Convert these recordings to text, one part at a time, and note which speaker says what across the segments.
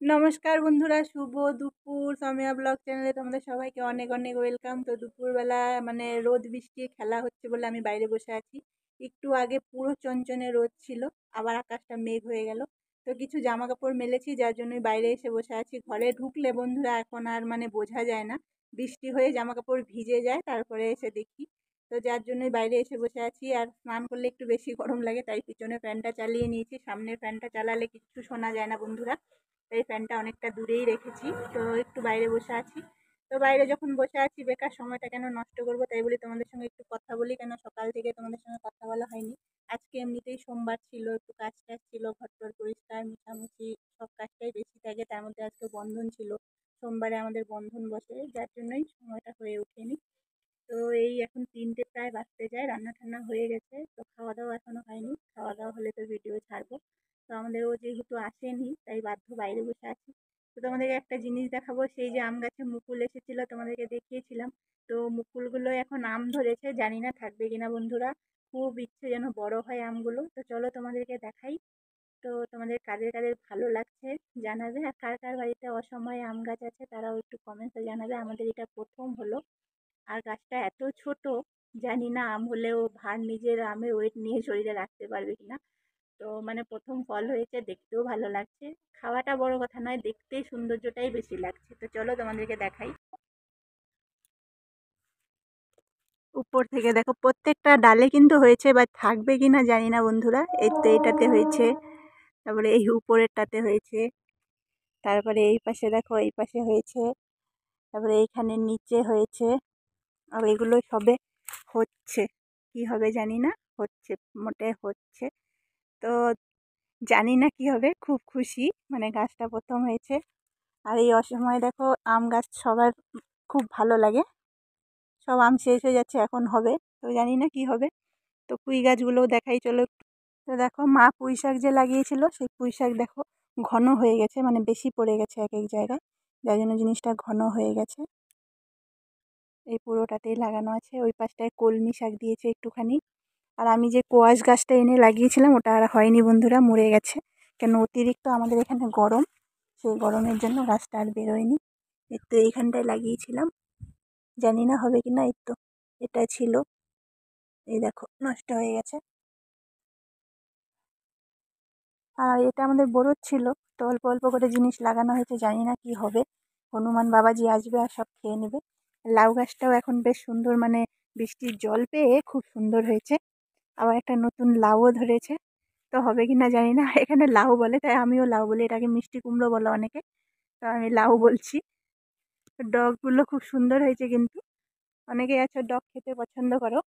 Speaker 1: নমস্কার বন্ধুরা, শুভ দুপুর। সৌমিয়া ব্লগ চ্যানেলে তোমাদের সবাইকে অনেক অনেক ওয়েলকাম। তো দুপুরবেলা মানে রোদ বৃষ্টি খেলা হচ্ছে বলে আমি বাইরে বসে আছি। একটু আগে পুরো চনচনে রোদ ছিল, আবার আকাশটা মেঘ হয়ে গেল। তো কিছু জামা কাপড় মেলেছি, যার জন্যই বাইরে এসে বসে আছি। ঘরে ঢুকলে বন্ধুরা এখন আর মানে বোঝা যায় না, বৃষ্টি হয়ে জামা কাপড় ভিজে যায়, তারপরে এসে দেখি। তো যার জন্যই বাইরে এসে বসে আছি। আর স্নান করলে একটু বেশি গরম লাগে, তাই পিছনে ফ্যানটা চালিয়ে নিয়েছি। সামনের ফ্যানটা চালালে কিচ্ছু শোনা যায় না বন্ধুরা, তাই ফ্যানটা অনেকটা দূরেই রেখেছি। তো একটু বাইরে বসে আছি। তো বাইরে যখন বসে আছি, বেকার সময়টা কেন নষ্ট করবো, তাই বলি তোমাদের সঙ্গে একটু কথা বলি। কেন সকাল থেকে তোমাদের সঙ্গে কথা বলা হয়নি। আজকে এমনিতেই সোমবার ছিল, একটু কাজ টাজ ছিল, ঘরটর পরিষ্কার মুছামুছি সব কাজটাই বেশি থাকে। তার মধ্যে আজকে বন্ধন ছিল, সোমবারে আমাদের বন্ধন বসে, যার জন্যই সময়টা হয়ে ওঠেনি। তো এই এখন 3টে প্রায় বাজতে যায়, রান্না টান্না হয়ে গেছে। তো খাওয়া দাওয়া এখনো হয়নি, খাওয়া দাওয়া হলে তো ভিডিও ছাড়বো। তো আমাদের ও যেহেতু আসেনি, তাই বাধ্য বাইরে বসে আছি। তো তোমাদেরকে একটা জিনিস দেখাবো, সেই যে আম গাছে মুকুল এসেছিল তোমাদেরকে দেখিয়েছিলাম। তো মুকুলগুলো এখন আম ধরেছে, জানি না থাকবে কিনা বন্ধুরা। খুব ইচ্ছে যেন বড় হয় আমগুলো। তো চলো তোমাদেরকে দেখাই। তো তোমাদের কাদের কাদের ভালো লাগছে জানাবে, আর কার কার বাড়িতে অসময়ে আম গাছ আছে তারাও একটু কমেন্টে জানাবে। আমাদের এটা প্রথম হলো, আর গাছটা এত ছোট, জানি না আম হলেও ভার নিজের আমের ওয়েট নিয়ে শরীরে রাখতে পারবে কিনা। তো মানে প্রথম ফল হয়েছে, দেখতেও ভালো লাগছে। খাওয়াটা বড় কথা নয়, দেখতেই সৌন্দর্যটাই বেশি লাগছে। তো চলো তোমাদেরকে দেখাই। উপর থেকে দেখো, প্রত্যেকটা ডালে কিন্তু হয়েছে, বা থাকবে কিনা জানি না বন্ধুরা। এই তো এইটাতে হয়েছে, তারপরে এই উপরেরটাতে হয়েছে, তারপরে এই পাশে দেখো, এই পাশে হয়েছে, তারপরে এইখানে নিচে হয়েছে। আর এগুলো সবে হচ্ছে, কি হবে জানি না, হচ্ছে, মোটে হচ্ছে। তো জানি না কি হবে, খুব খুশি, মানে গাছটা প্রথম হয়েছে। আর এই অসময়ে দেখো আম গাছ সবার খুব ভালো লাগে। সব আম শেষ হয়ে যাচ্ছে, এখন হবে। তো জানি না কি হবে। তো পুঁই গাছগুলোও দেখাই চলো একটু। তো দেখো মা পুঁই শাক যে লাগিয়েছিল, সেই পুঁই শাক দেখো ঘন হয়ে গেছে, মানে বেশি পড়ে গেছে এক এক জায়গায়, যার জন্য জিনিসটা ঘন হয়ে গেছে। এই পুরোটাতেই লাগানো আছে। ওই পাশটায় কলমি শাক দিয়েছে একটুখানি। আর আমি যে কোয়াশ গাছটা এনে লাগিয়েছিলাম, ওটা আর হয়নি বন্ধুরা, মরে গেছে। কেন অতিরিক্ত আমাদের এখানে গরম, সেই গরমের জন্য গাছটা আর বেরোয়নি। এই তো এইখানটায় লাগিয়েছিলাম, জানি না হবে কি না। এই তো এটা ছিল, এই দেখো নষ্ট হয়ে গেছে। আর এটা আমাদের বড় ছিল, তো অল্প অল্প করে জিনিস লাগানো হয়েছে, জানি না কি হবে। হনুমান বাবাজি আসবে আর সব খেয়ে নেবে। লাউ গাছটাও এখন বেশ সুন্দর, মানে বৃষ্টির জল পেয়ে খুব সুন্দর হয়েছে। আবার একটা নতুন লাউও ধরেছে। তো হবে কি না জানি না, এখানে লাউ বলে তাই আমিও লাউ বলি, এটাকে মিষ্টি কুমড়ো বলে অনেকে, তো আমি লাউ বলছি। ডগগুলো খুব সুন্দর হয়েছে কিন্তু, অনেকেই আছো ডগ খেতে পছন্দ করো।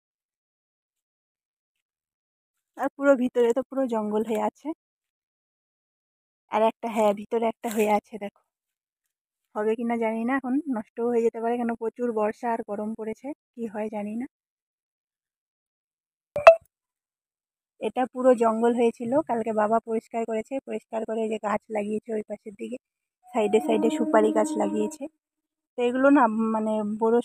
Speaker 1: আর পুরো ভিতরে তো পুরো জঙ্গল হয়ে আছে। আর একটা, হ্যাঁ, ভিতরে একটা হয়ে আছে দেখো। হবে কিনা জানি না, এখন নষ্টও হয়ে যেতে পারে, কেন প্রচুর বর্ষা আর গরম পড়েছে, কি হয় জানি না। এটা পুরো জঙ্গল হয়েছিল, কালকে বাবা পরিষ্কার করেছে, পরিষ্কার করে যে গাছ লাগিয়েছে ওই পাশের দিকে, সাইডে সাইডে সুপারি গাছ লাগিয়েছে। তো এগুলো না মানে বড়